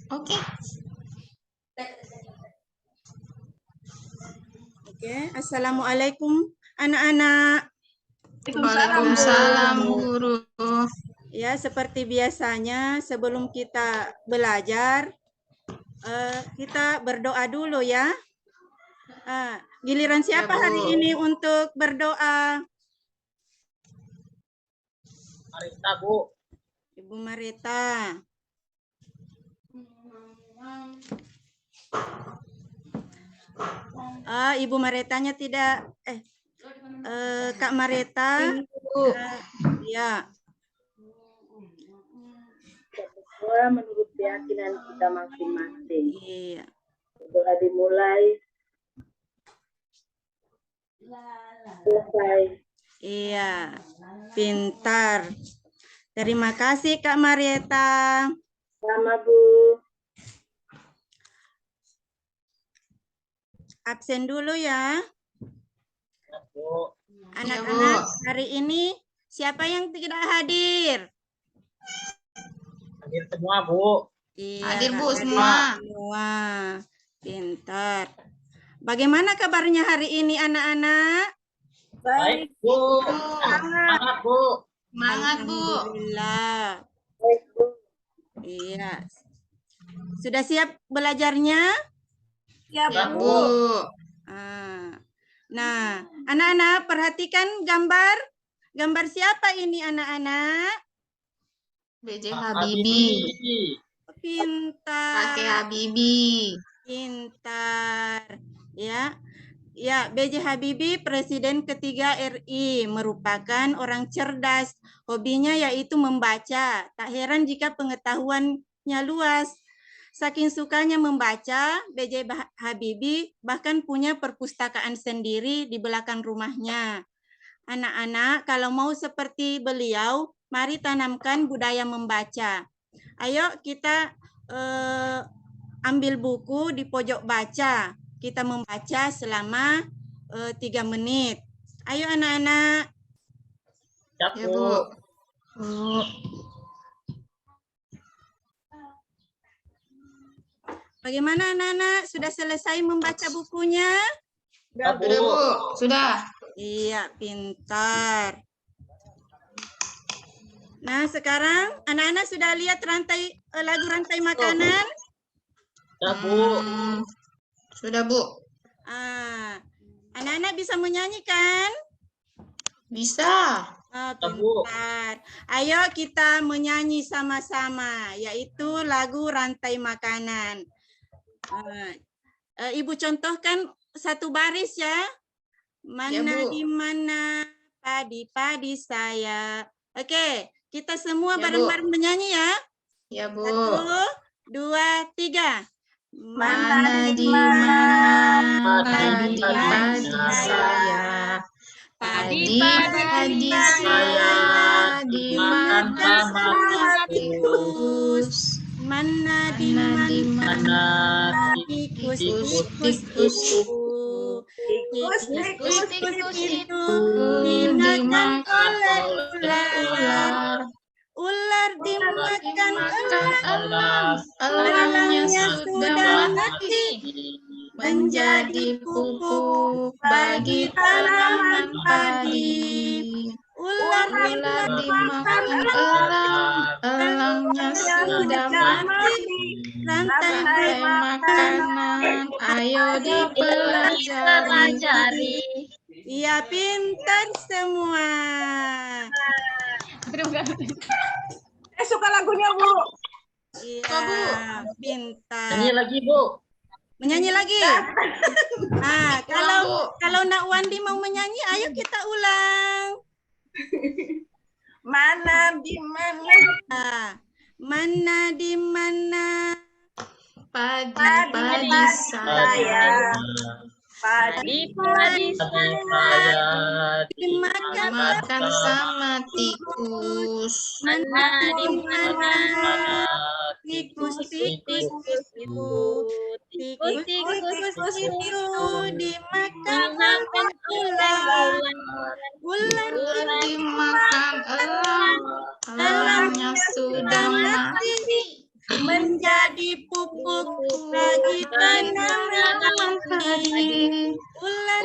Oke. Oke, assalamualaikum anak-anak. Waalaikumsalam, guru. Ya, seperti biasanya sebelum kita belajar, kita berdoa dulu ya. Giliran siapa Ya, Bu. hari ini untuk berdoa? Marita, Bu. Ibu Marita. Ibu Maritanya tidak, Kak Marita. Ya. Berdoa menurut keyakinan kita masing-masing. Iya. Doa dimulai. Selesai. Iya. Pintar. Terima kasih Kak Marieta. Sama, Bu. Absen dulu ya. Bu. Anak-anak, hari ini siapa yang tidak hadir? Hadir semua, Bu. Iya, Hadir, Bu, semua. Semua. Pintar. Bagaimana kabarnya hari ini anak-anak? Baik, Bu. Semangat, Bu. Semangat, Bu. Alhamdulillah. Baik, Bu. Iya. Sudah siap belajarnya? Ya, Bu. Nah, anak-anak perhatikan gambar. Gambar siapa ini anak-anak? B.J. Habibie. Pintar. Pakai Habibie. Pintar. Ya. Ya, B.J. Habibie Presiden ketiga RI, merupakan orang cerdas. Hobinya yaitu membaca. Tak heran jika pengetahuannya luas. Saking sukanya membaca, B.J. Habibie bahkan punya perpustakaan sendiri di belakang rumahnya. Anak-anak, kalau mau seperti beliau, mari tanamkan budaya membaca. Ayo kita ambil buku di pojok baca. Kita membaca selama 3 menit. Ayo anak-anak. Siap, Ya, Bu. Bu. Bagaimana anak-anak? Sudah selesai membaca bukunya? Sudah, Bu. Sudah, Bu. Sudah. Iya, pintar. Nah, sekarang anak-anak sudah lihat lagu rantai makanan? Sudah, Bu. Sudah, Bu. Anak-anak bisa menyanyi kan? Bisa. Pintar. Ayo kita menyanyi sama-sama, yaitu lagu rantai makanan. Ibu contohkan satu baris ya. Mana Bu. di mana padi-padi saya. Oke, kita semua Ya, Bu. bareng-bareng menyanyi ya. Ya, Bu. 1, 2, 3. Mana di mana padi-padi saya. Padi-padi saya dimakan sama tikus. Mana di mana tikus itu dimakan oleh ular. Ular dimakan elang. Elangnya sudah mati menjadi pupuk bagi tanaman padi. Ular dimakan elang. Elangnya sudah mati. Rantai makanan, ayo dipelajari. Iya, pintar semua. Suka lagunya, Bu. Iya, pintar. Nyanyi lagi, Bu. Menyanyi lagi. Kalau Nak Wandi mau menyanyi, ayo kita ulang. Mana di mana? Mana di mana Padi-padi saya. Padi-padi saya dimakan sama tikus. Mana di mana tikus itu dimakan ular. Ular dimakan elang. Elangnya sudah mati menjadi pupuk bagi tanaman padi.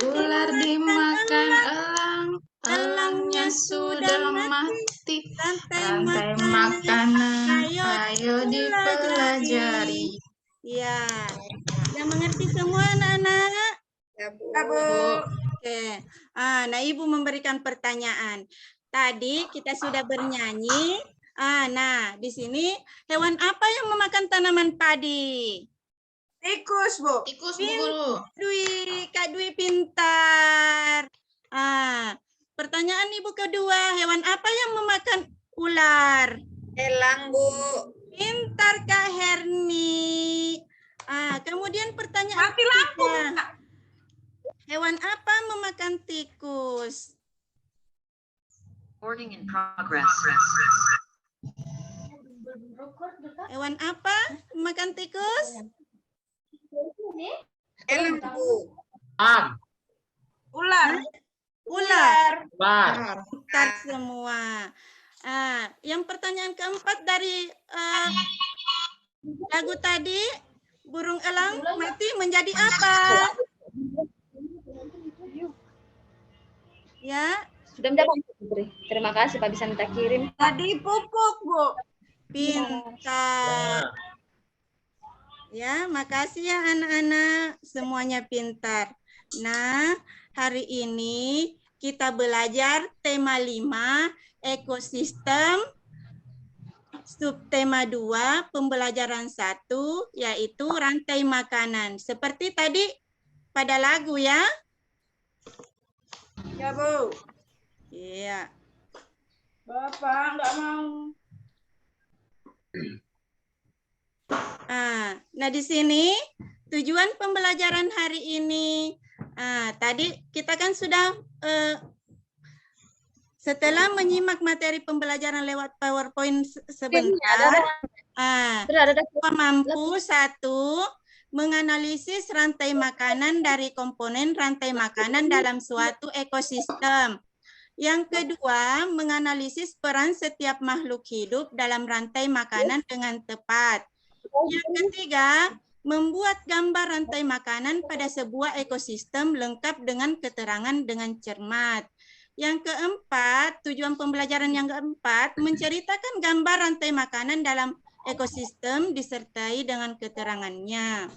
Ular dimakan elang, elangnya sudah mati. Rantai makanan, ayo dipelajari. Ya, yang mengerti semua anak-anak? Ya, Bu. Oke. Nah, Ibu memberikan pertanyaan. Tadi kita sudah bernyanyi. Nah, di sini hewan apa yang memakan tanaman padi? Tikus, Bu. Tikus, Bu Guru. Kak Dwi pintar. Pertanyaan Ibu kedua, hewan apa yang memakan ular? Elang, Bu. Pintar Kak Herni. Kemudian pertanyaan Mati lampu. ketiga. Hewan apa memakan tikus? Recording in progress. Hewan apa memakan tikus? Elang, Bu. Ular. Ular. Ular. Pintar semua. Yang pertanyaan keempat dari lagu tadi, burung elang mati menjadi apa? Ya, Sudah mendapat, Putri. Terima kasih Pak bisa minta kirim. Tadi pupuk, Bu. pintar. Ya, makasih ya anak-anak, semuanya pintar. Nah, hari ini kita belajar tema 5, ekosistem, subtema 2, pembelajaran 1, yaitu rantai makanan. Seperti tadi pada lagu ya. Ya, Bu. Iya. Bapak nggak mau. Nah, di sini tujuan pembelajaran hari ini. Tadi kita kan sudah setelah menyimak materi pembelajaran lewat PowerPoint sebentar, kita mampu satu menganalisis rantai makanan dari komponen rantai makanan dalam suatu ekosistem. Yang kedua, menganalisis peran setiap makhluk hidup dalam rantai makanan dengan tepat. Yang ketiga, membuat gambar rantai makanan pada sebuah ekosistem lengkap dengan keterangan dengan cermat. Yang keempat, tujuan pembelajaran yang keempat, menceritakan gambar rantai makanan dalam ekosistem disertai dengan keterangannya.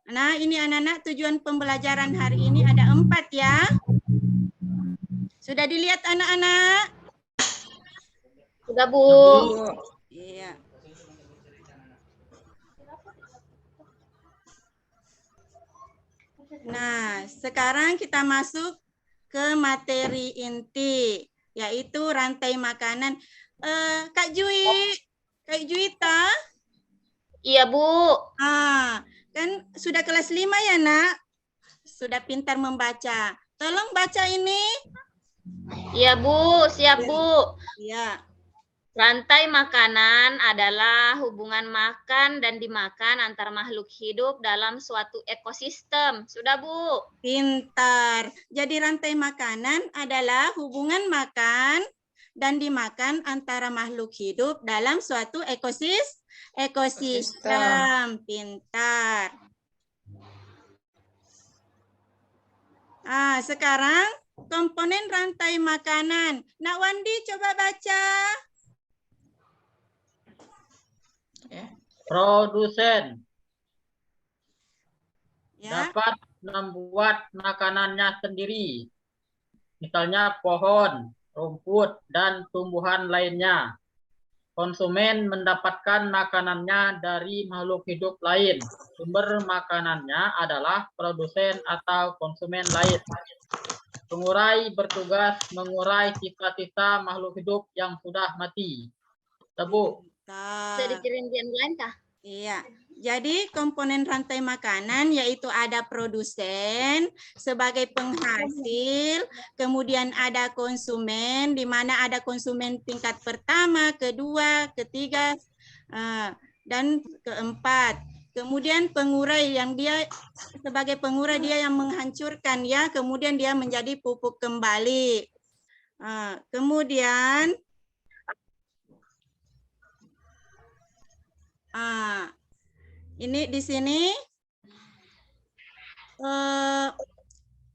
Nah, ini anak-anak tujuan pembelajaran hari ini ada 4 ya. Sudah dilihat anak-anak? Sudah, Bu. Iya. Nah, sekarang kita masuk ke materi inti, yaitu rantai makanan. Kak Juwita? Iya, Bu. Kan sudah kelas 5 ya, Nak? Sudah pintar membaca. Tolong baca ini. Iya, Bu. Siap, Bu. Iya. Rantai makanan adalah hubungan makan dan dimakan antar makhluk hidup dalam suatu ekosistem. Sudah, Bu? Pintar. Jadi rantai makanan adalah hubungan makan dan dimakan antara makhluk hidup dalam suatu ekosistem. Pintar. Sekarang komponen rantai makanan. Nak Wandi coba baca. Produsen Ya. dapat membuat makanannya sendiri. Misalnya pohon, rumput, dan tumbuhan lainnya. Konsumen mendapatkan makanannya dari makhluk hidup lain. Sumber makanannya adalah produsen atau konsumen lain. Pengurai bertugas mengurai sisa-sisa makhluk hidup yang sudah mati. Tebu. Bisa dikirim di yang lain kah? Iya. Jadi komponen rantai makanan yaitu ada produsen sebagai penghasil, kemudian ada konsumen, di mana ada konsumen tingkat pertama, kedua, ketiga, dan keempat. Kemudian pengurai yang dia sebagai pengurai dia yang menghancurkan ya, kemudian dia menjadi pupuk kembali. Kemudian Ini di sini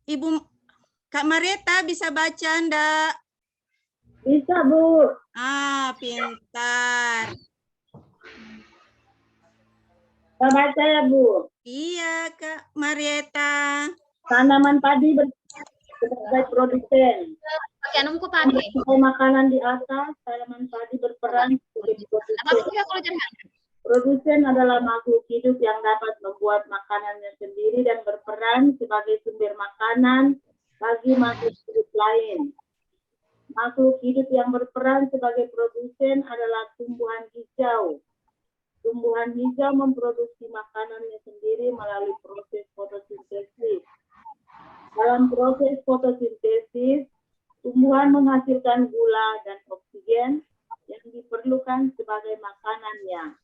Ibu Kak Marieta bisa baca enggak? Bisa, Bu. Pintar. Kita baca ya, Bu. Iya, Kak Marieta. Tanaman padi sebagai produsen. Pakai anumku pakai. Sebagai makanan di atas, tanaman padi berperan sebagai produsen. Produsen adalah makhluk hidup yang dapat membuat makanannya sendiri dan berperan sebagai sumber makanan bagi makhluk hidup lain. Makhluk hidup yang berperan sebagai produsen adalah tumbuhan hijau. Tumbuhan hijau memproduksi makanannya sendiri melalui proses fotosintesis. Dalam proses fotosintesis, tumbuhan menghasilkan gula dan oksigen yang diperlukan sebagai makanannya.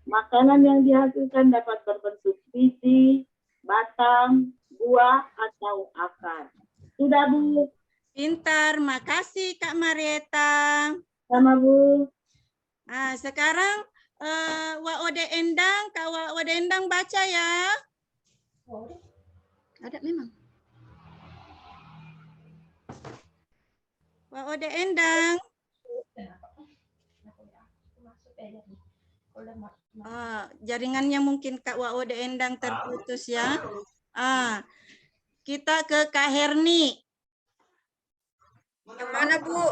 Makanan yang dihasilkan dapat berbentuk biji, batang, buah, atau akar. Sudah, Bu? Pintar, makasih Kak Marieta. Sama, Bu. Sekarang Wak Ode Endang, Kak Wak Ode Endang baca ya. Ada memang. Wak Ode Endang. Jaringannya mungkin Kak Wak Ode Endang terputus ya. Kita ke Kak Herni. Yang mana, Bu?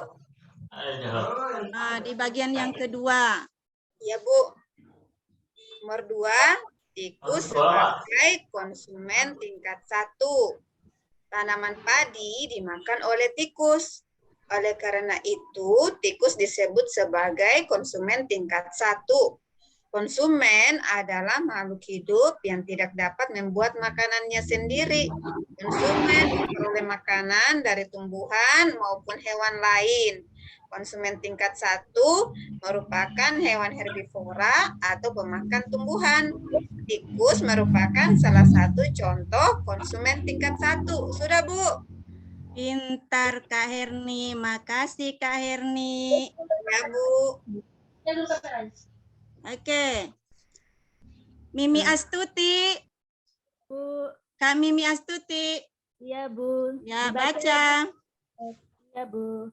Di bagian yang kedua. Ya, Bu. Nomor 2, tikus sebagai konsumen tingkat 1. Tanaman padi dimakan oleh tikus. Oleh karena itu, tikus disebut sebagai konsumen tingkat 1. Konsumen adalah makhluk hidup yang tidak dapat membuat makanannya sendiri. Konsumen memperoleh makanan dari tumbuhan maupun hewan lain. Konsumen tingkat 1 merupakan hewan herbivora atau pemakan tumbuhan. Tikus merupakan salah satu contoh konsumen tingkat 1. Sudah, Bu? Pintar Kak Herni. Makasih Kak Herni. Ya, Bu. Oke. Mimi Astuti. Bu. Kak Mimi Astuti. Iya, Bu. Ya, baca. Iya, Bu.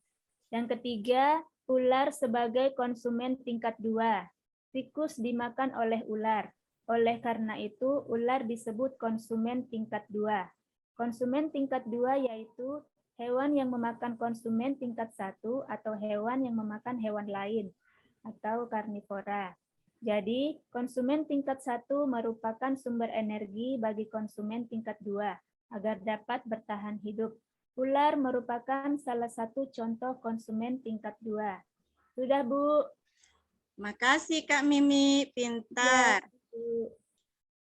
Yang ketiga, ular sebagai konsumen tingkat 2. Tikus dimakan oleh ular. Oleh karena itu, ular disebut konsumen tingkat 2. Konsumen tingkat 2 yaitu hewan yang memakan konsumen tingkat 1 atau hewan yang memakan hewan lain atau karnivora. Jadi, konsumen tingkat 1 merupakan sumber energi bagi konsumen tingkat 2 agar dapat bertahan hidup. Ular merupakan salah satu contoh konsumen tingkat 2. Sudah, Bu? Makasih Kak Mimi, pintar. Ya, Bu.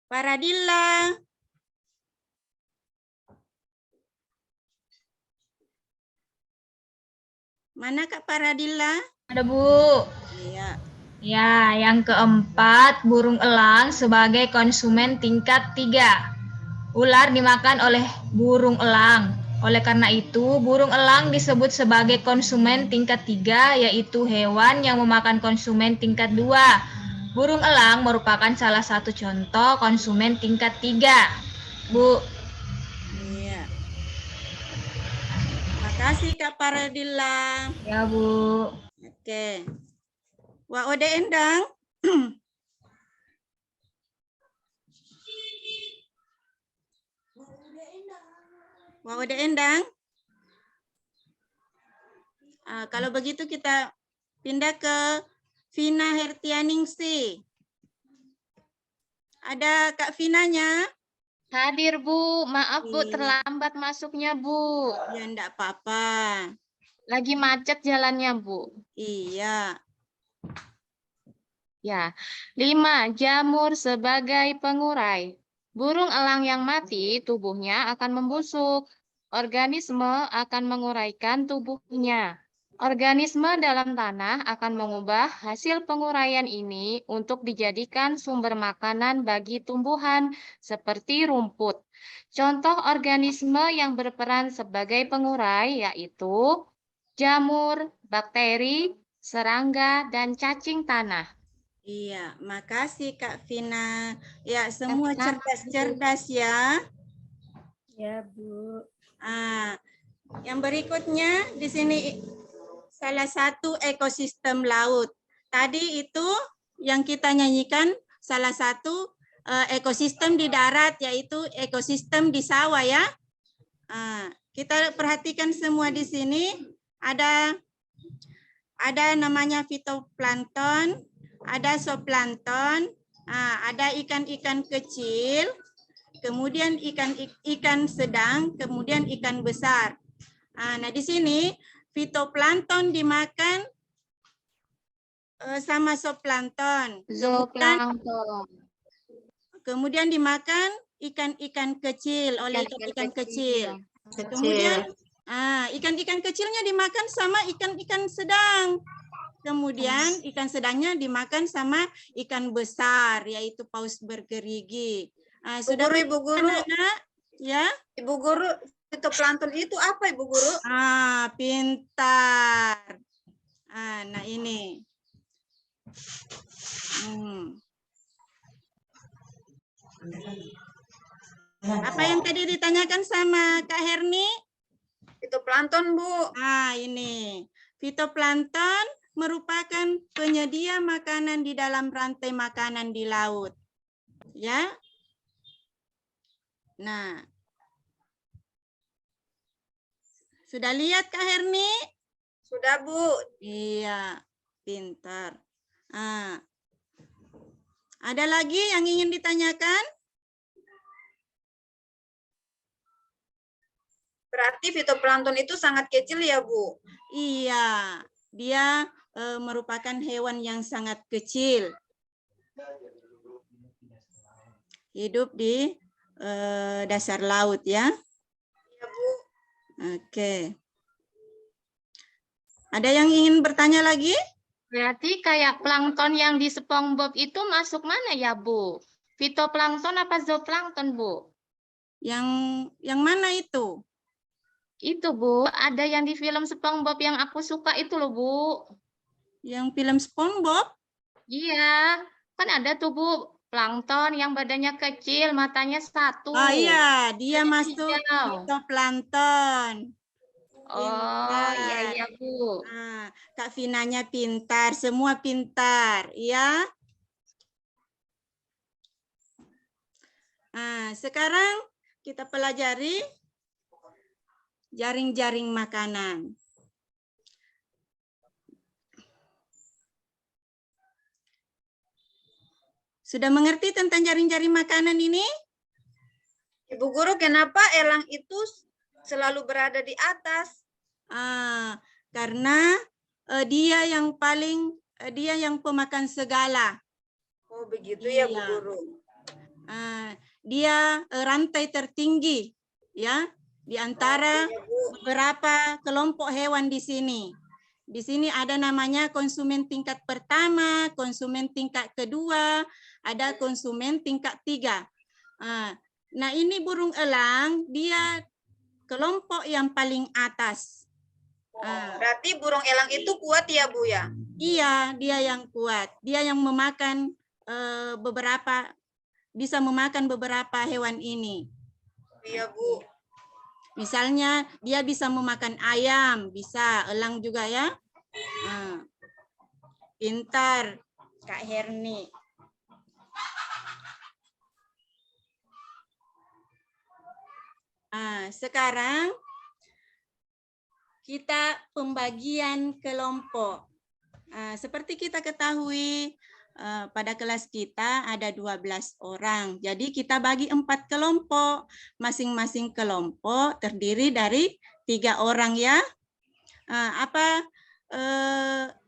Paradilla. Mana Kak Paradilla? Ada, Bu. Iya. Ya, yang keempat, burung elang sebagai konsumen tingkat 3. Ular dimakan oleh burung elang. Oleh karena itu, burung elang disebut sebagai konsumen tingkat 3, yaitu hewan yang memakan konsumen tingkat 2. Burung elang merupakan salah satu contoh konsumen tingkat 3. Bu. Iya. Makasih Kak Paradilla. Ya, Bu. Oke. Wak Ode Endang. Wak Ode Endang. Kalau begitu kita pindah ke Vina Hertianingsih. Ada Kak Vinanya? Hadir, Bu. Maaf, Bu, Iya. terlambat masuknya, Bu. Ya, enggak apa-apa. Lagi macet jalannya, Bu. Iya. Ya. 5. Jamur sebagai pengurai. Burung elang yang mati, tubuhnya akan membusuk. Organisme akan menguraikan tubuhnya. Organisme dalam tanah akan mengubah hasil penguraian ini untuk dijadikan sumber makanan bagi tumbuhan seperti rumput. Contoh organisme yang berperan sebagai pengurai yaitu jamur, bakteri, serangga, dan cacing tanah. Iya, makasih Kak Vina. Ya, semua cerdas-cerdas ya. Ya, Bu. Yang berikutnya di sini salah satu ekosistem laut. Tadi itu yang kita nyanyikan salah satu ekosistem di darat, yaitu ekosistem di sawah ya. Kita perhatikan semua di sini ada namanya fitoplankton, ada zooplankton, ada ikan-ikan kecil, kemudian ikan sedang, kemudian ikan besar. Nah di sini fitoplankton dimakan sama zooplankton. Kemudian dimakan ikan-ikan kecil oleh ikan-ikan kecil. Kemudian ikan-ikan kecilnya dimakan sama ikan-ikan sedang. Kemudian ikan sedangnya dimakan sama ikan besar, yaitu paus bergerigi. Sudah Ibu Guru, anak-anak? Ya. Ibu Guru, fitoplankton itu apa Ibu Guru? Pintar. Nah ini. Apa yang tadi ditanyakan sama Kak Herni? Fitoplankton, Bu. Ini. Fitoplankton merupakan penyedia makanan di dalam rantai makanan di laut. Ya. Nah. Sudah lihat Kak Herni? Sudah, Bu. Iya, pintar. Ada lagi yang ingin ditanyakan? Berarti fitoplankton itu sangat kecil ya, Bu? Iya, dia merupakan hewan yang sangat kecil. Hidup di dasar laut ya. Iya, Bu. Oke. Ada yang ingin bertanya lagi? Berarti kayak plankton yang di SpongeBob itu masuk mana ya, Bu? Fitoplankton apa zooplankton, Bu? Yang mana itu? Itu, Bu. Ada yang di film SpongeBob yang aku suka itu loh, Bu. Yang film SpongeBob? Iya. Kan ada tuh, Bu. Plankton yang badannya kecil, matanya satu. Oh iya, dia masuk fitoplankton. Oh iya Bu. Kak Vinanya pintar, semua pintar, ya. Sekarang kita pelajari jaring-jaring makanan. Sudah mengerti tentang jaring-jaring makanan ini? Ibu Guru, kenapa elang itu selalu berada di atas? Karena dia yang pemakan segala. Oh begitu ya Bu Guru. Dia rantai tertinggi ya di antara beberapa kelompok hewan di sini. Di sini ada namanya konsumen tingkat pertama, konsumen tingkat kedua, ada konsumen tingkat 3. Nah ini burung elang, dia kelompok yang paling atas. Berarti burung elang itu kuat ya Bu ya? Iya, dia yang kuat. Dia yang memakan bisa memakan beberapa hewan ini. Iya Bu. Misalnya dia bisa memakan ayam, bisa elang juga ya. Pintar Kak Herni. Sekarang kita pembagian kelompok. Seperti kita ketahui pada kelas kita ada 12 orang. Jadi kita bagi 4 kelompok. Masing-masing kelompok terdiri dari 3 orang ya.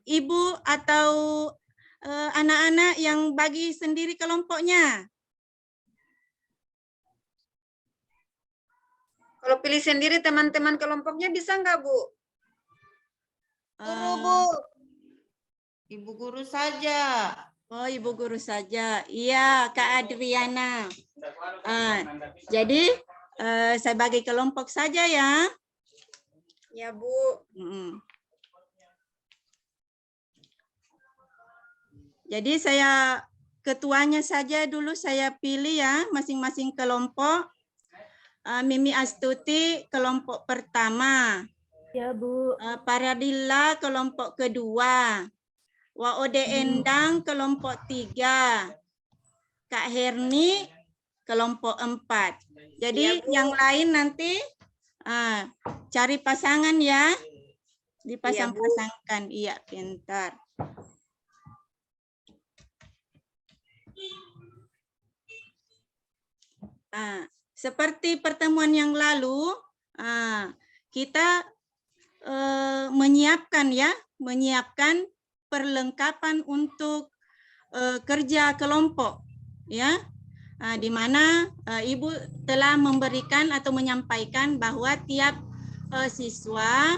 Ibu atau anak-anak yang bagi sendiri kelompoknya? Kalau pilih sendiri teman-teman kelompoknya bisa nggak Bu? Guru Bu. Ibu Guru saja. Oh, Ibu Guru saja. Iya, Kak Adriana. Jadi saya bagi kelompok saja ya. Ya Bu. Jadi saya ketuanya saja dulu saya pilih ya, masing-masing kelompok. Mimi Astuti kelompok pertama. Ya, Bu. Paradilla kelompok kedua. Waode Endang kelompok 3. Kak Herni kelompok 4. Jadi yang lain nanti cari pasangan ya. Dipasang-pasangkan. Iya, pintar. Seperti pertemuan yang lalu, kita menyiapkan perlengkapan untuk kerja kelompok, ya, di mana Ibu telah memberikan atau menyampaikan bahwa tiap siswa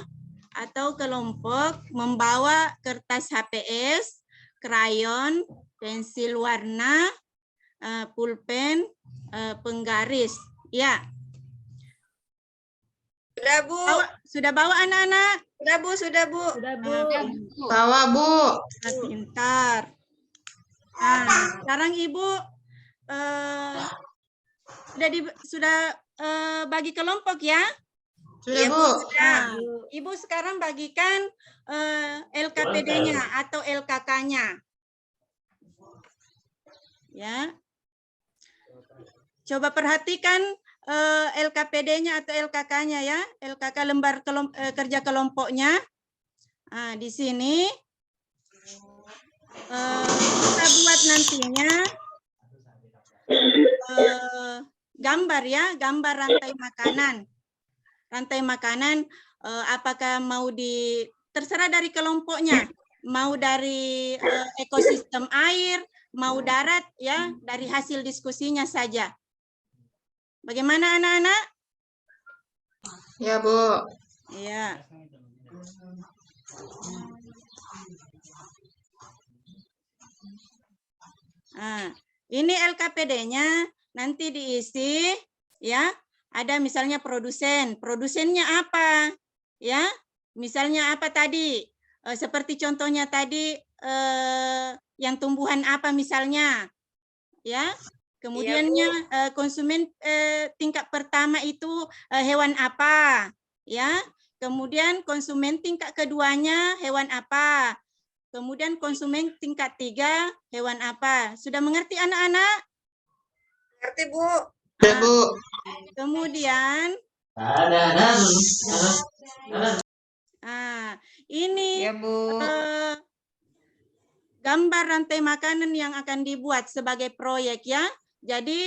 atau kelompok membawa kertas HPS, krayon, pensil warna, pulpen, penggaris, ya. Sudah, Bu. Sudah bawa anak-anak? Sudah, Bu. Sudah, Bu. Sudah, Bu. Bawa, Bu. Pintar. Sekarang Ibu sudah bagi kelompok ya? Sudah, Bu. Ibu sekarang bagikan LKPD-nya atau LKK-nya. Ya. Coba perhatikan LKPD-nya atau LKK-nya ya, LKK lembar kerja kelompoknya. Di sini kita buat nantinya gambar ya, gambar rantai makanan. Rantai makanan apakah mau terserah dari kelompoknya, mau dari ekosistem air, mau darat ya, dari hasil diskusinya saja. Bagaimana anak-anak? Ya, Bu. Iya. Ini LKPD-nya nanti diisi ya. Ada misalnya produsen. Produsennya apa? Ya. Misalnya apa tadi? Seperti contohnya tadi yang tumbuhan apa misalnya? Ya. Kemudiannya konsumen tingkat pertama itu hewan apa, ya. Kemudian konsumen tingkat keduanya hewan apa. Kemudian konsumen tingkat 3 hewan apa. Sudah mengerti anak-anak? Mengerti, Bu. Sudah, Bu. Kemudian ini Ya, Bu. gambar rantai makanan yang akan dibuat sebagai proyek ya. Jadi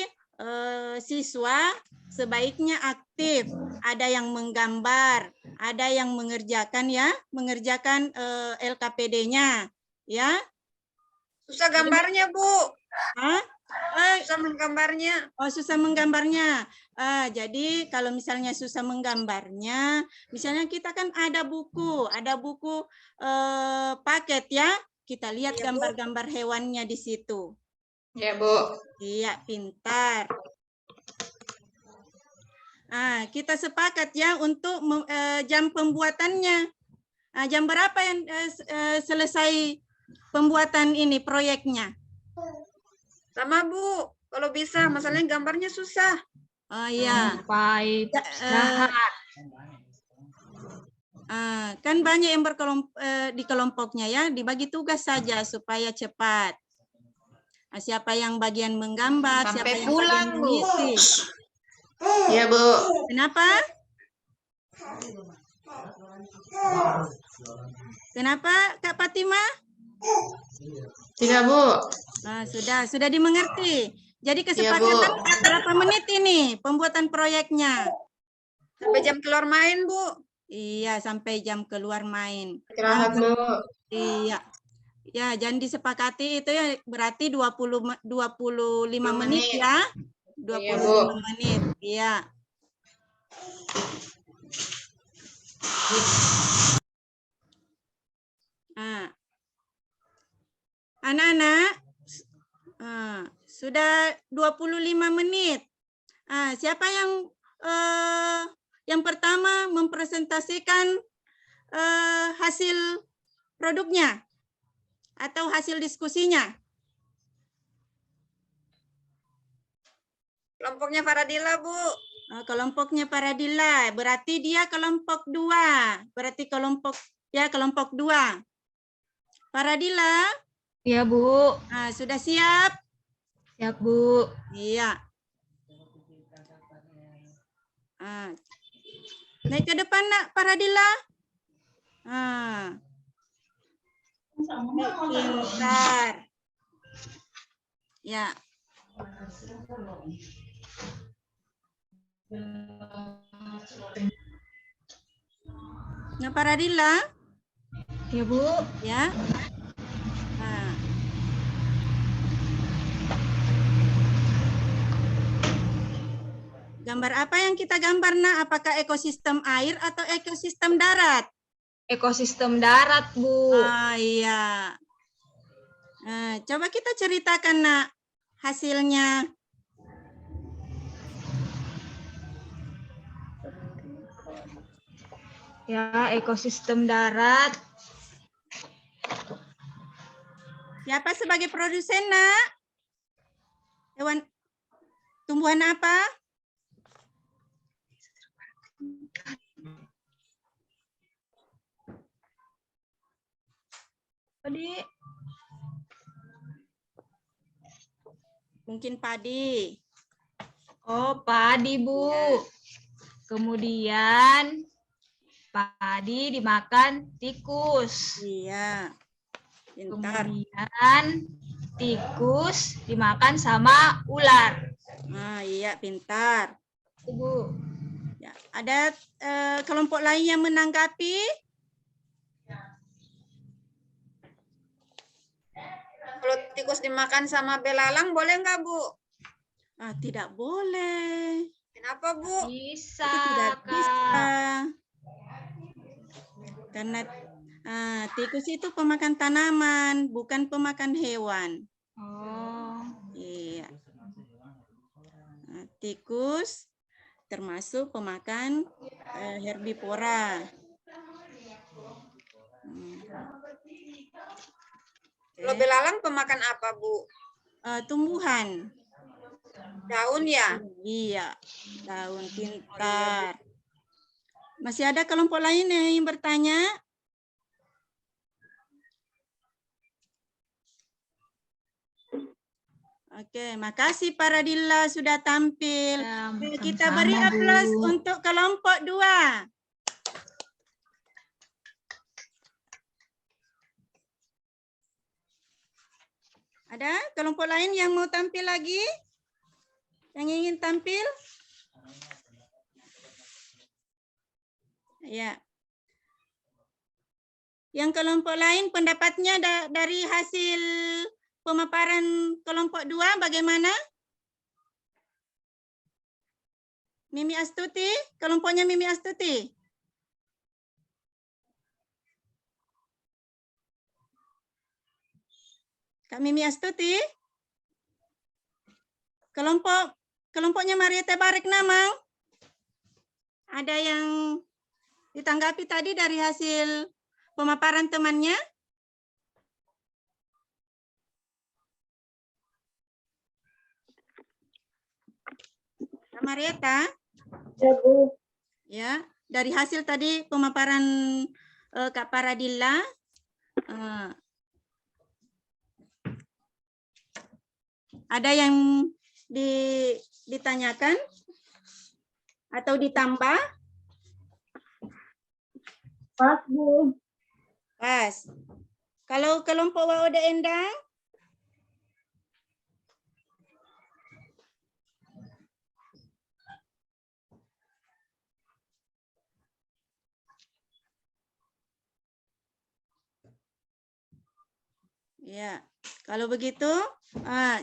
siswa sebaiknya aktif, ada yang menggambar, ada yang mengerjakan ya, mengerjakan LKPD-nya ya. Susah gambarnya, Bu. Susah menggambarnya. Oh, susah menggambarnya. Jadi kalau misalnya susah menggambarnya, misalnya kita kan ada buku paket ya. Kita lihat gambar-gambar hewannya di situ. Ya, Bu. Iya, pintar. Kita sepakat ya untuk jam pembuatannya. Jam berapa yang selesai pembuatan ini proyeknya? Sama, Bu. Kalau bisa, masalahnya gambarnya susah. Oh iya. Sampai istirahat. Kan banyak yang di kelompoknya ya, dibagi tugas saja supaya cepat. Siapa yang bagian menggambar, Sampai siapa yang pulang, bagian mengisi. Ya, Bu. Kenapa? Kenapa, Kak Fatima? Tidak, Bu. Sudah dimengerti. Jadi kesepakatan berapa menit ini pembuatan proyeknya? Sampai jam keluar main, Bu. Iya, sampai jam keluar main. Istirahat, Bu. Iya. Ya, jangan disepakati itu ya berarti 25 menit ya. 25 menit. Iya. Anak-anak, sudah 25 menit. Siapa yang pertama mempresentasikan hasil produknya? atau hasil diskusinya? Kelompoknya Faradila, Bu. Kelompoknya Faradila, berarti dia kelompok 2. Berarti kelompok 2. Faradila? Iya, Bu. Sudah siap? Siap, Bu. Iya. Naik ke depan, Nak, Faradila. Pintar. Ya. Nah, Faradila. Ya, Bu. Ya. Gambar apa yang kita gambar, Nak? Apakah ekosistem air atau ekosistem darat? Ekosistem darat, Bu. Iya. Coba kita ceritakan, Nak, hasilnya. Ya, ekosistem darat. Siapa sebagai produsen, Nak? Hewan, tumbuhan apa? Tadi mungkin padi. Oh, padi, Bu. Kemudian padi dimakan tikus. Iya. Pintar. Kemudian tikus dimakan sama ular. Iya, pintar. Bu. Ya, ada kelompok lain yang menanggapi? Kalau tikus dimakan sama belalang boleh nggak, Bu? Tidak boleh. Kenapa, Bu? Bisa. Itu tidak bisa. Karena tikus itu pemakan tanaman, bukan pemakan hewan. Oh. Iya. Tikus termasuk pemakan herbivora. Kalau belalang pemakan apa, Bu? Tumbuhan. Daun ya? Iya, daun. Pintar. Masih ada kelompok lain yang ingin bertanya? Oke, makasih Faradila sudah tampil. Kita beri aplaus untuk kelompok 2. Ada kelompok lain yang mau tampil lagi? Yang ingin tampil? Ya. Yang kelompok lain pendapatnya dari hasil pemaparan kelompok 2 bagaimana? Mimi Astuti, kelompoknya Mimi Astuti. Kak Mimi Astuti. Kelompoknya Marieta Barek Namang. Ada yang ditanggapi tadi dari hasil pemaparan temannya? Marieta? Ya, Bu. Ya, dari hasil tadi pemaparan Kak Faradila, ada yang ditanyakan atau ditambah? Pas, Bu. Pas. Kalau kelompok Waoda Endang? Ya, kalau begitu,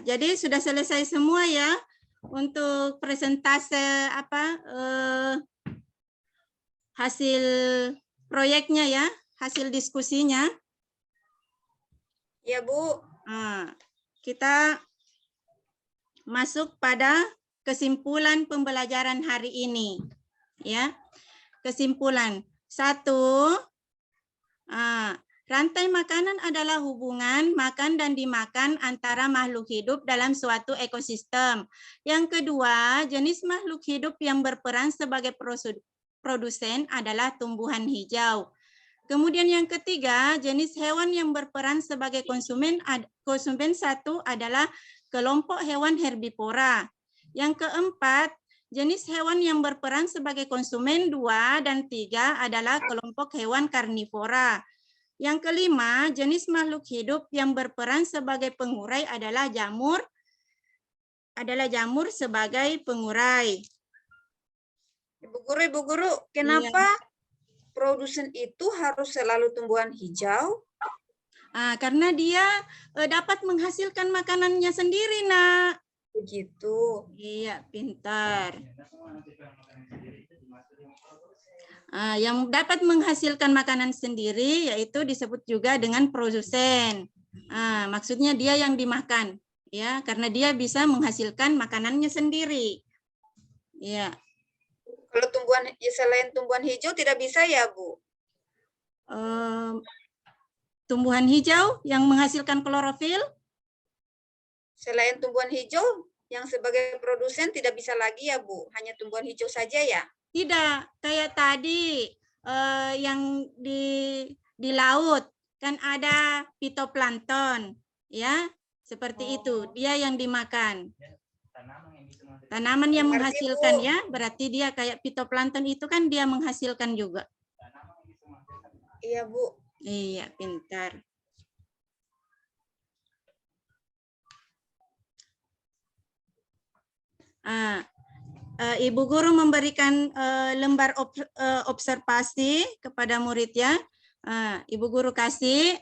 jadi sudah selesai semua ya untuk presentase hasil proyeknya ya, hasil diskusinya. Ya, Bu. Kita masuk pada kesimpulan pembelajaran hari ini. Ya, kesimpulan 1. Rantai makanan adalah hubungan makan dan dimakan antara makhluk hidup dalam suatu ekosistem. Yang kedua, jenis makhluk hidup yang berperan sebagai produsen adalah tumbuhan hijau. Kemudian yang ketiga, jenis hewan yang berperan sebagai konsumen satu adalah kelompok hewan herbivora. Yang keempat, jenis hewan yang berperan sebagai konsumen 2 dan 3 adalah kelompok hewan karnivora. Yang kelima, jenis makhluk hidup yang berperan sebagai pengurai adalah jamur sebagai pengurai. Ibu Guru, kenapa produsen itu harus selalu tumbuhan hijau? Karena dia dapat menghasilkan makanannya sendiri, Nak. Begitu. Iya, pintar. Yang dapat menghasilkan makanan sendiri yaitu disebut juga dengan produsen. Maksudnya dia yang dimakan, ya, karena dia bisa menghasilkan makanannya sendiri. Ya. Kalau selain tumbuhan hijau tidak bisa ya, Bu? Tumbuhan hijau yang menghasilkan klorofil? Selain tumbuhan hijau yang sebagai produsen tidak bisa lagi ya, Bu? Hanya tumbuhan hijau saja ya? Tidak, kayak tadi yang di laut kan ada fitoplankton, ya, seperti itu. Dia yang dimakan. Tanaman yang menghasilkan, ya, berarti dia kayak fitoplankton itu kan dia menghasilkan juga. Iya, Bu. Iya, pintar. Ibu guru memberikan lembar observasi kepada murid, ya. Ibu guru kasih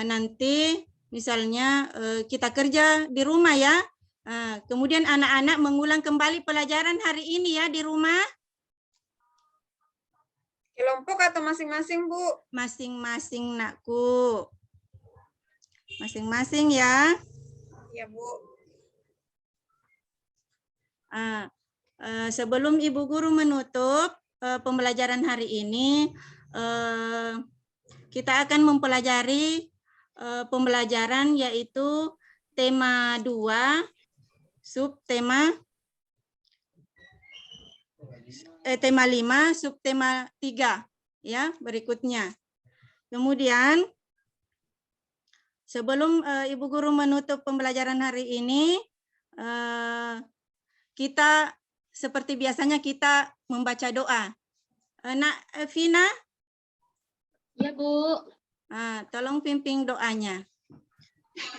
nanti misalnya kita kerja di rumah, ya. Kemudian anak-anak mengulang kembali pelajaran hari ini, ya, di rumah. Kelompok atau masing-masing, Bu? Masing-masing, Nakku. Masing-masing, ya. Ya, Bu. Sebelum Ibu Guru menutup pembelajaran hari ini, kita akan mempelajari pembelajaran yaitu tema 2, subtema tema 5, subtema 3, ya, berikutnya. Kemudian sebelum Ibu Guru menutup pembelajaran hari ini, kita seperti biasanya kita membaca doa. Nak Vina? Ya, Bu. Tolong pimpin doanya.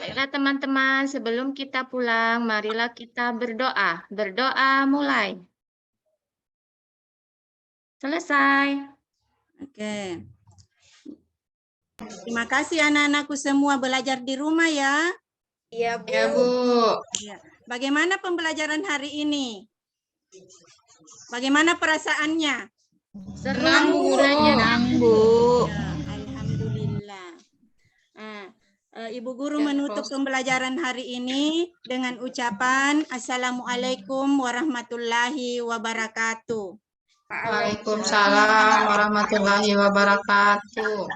Baiklah teman-teman, sebelum kita pulang, marilah kita berdoa. Berdoa mulai. Selesai. Oke. Terima kasih anak-anakku semua belajar di rumah, ya. Iya, Bu. Ya, Bu. Ya. Bagaimana pembelajaran hari ini? Bagaimana perasaannya? Senang, Bu. Bu. Ya, alhamdulillah. Ibu Guru menutup pembelajaran hari ini dengan ucapan Assalamualaikum warahmatullahi wabarakatuh. Waalaikumsalam warahmatullahi wabarakatuh.